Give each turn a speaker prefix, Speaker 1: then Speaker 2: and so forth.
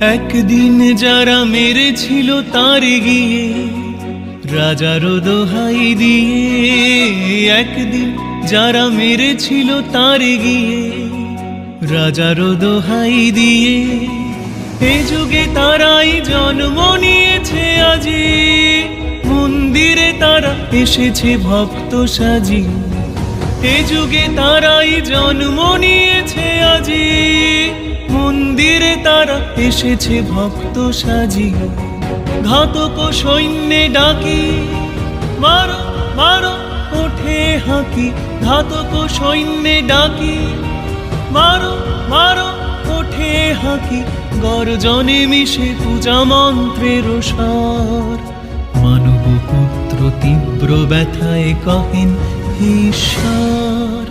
Speaker 1: একদিন যারা মেরেছিল তার গিয়ে রাজারও দোহাই দিয়ে, একদিন যারা মেরেছিল তার গিয়ে রাজারও দোহাই দিয়ে, এ যুগে তারাই জন্ম নিয়েছে আজি, মন্দিরে তারা এসেছে ভক্ত সাজি। এ যুগে তারাই জন্ম নিয়েছে আজি, মন্দিরে তারা এসেছে ভক্ত সাজি। ঘাতক সৈন্যে ডাকি মারো মারো ওঠে হাঁকি, ঘাতক সৈন্যে ডাকি মারো মারো ওঠে হাঁকি, গর্জনে মিশে পূজা মন্ত্রের সার। মানব পুত্র তীব্র ব্যথায় কহেন হে ঈশ্বর।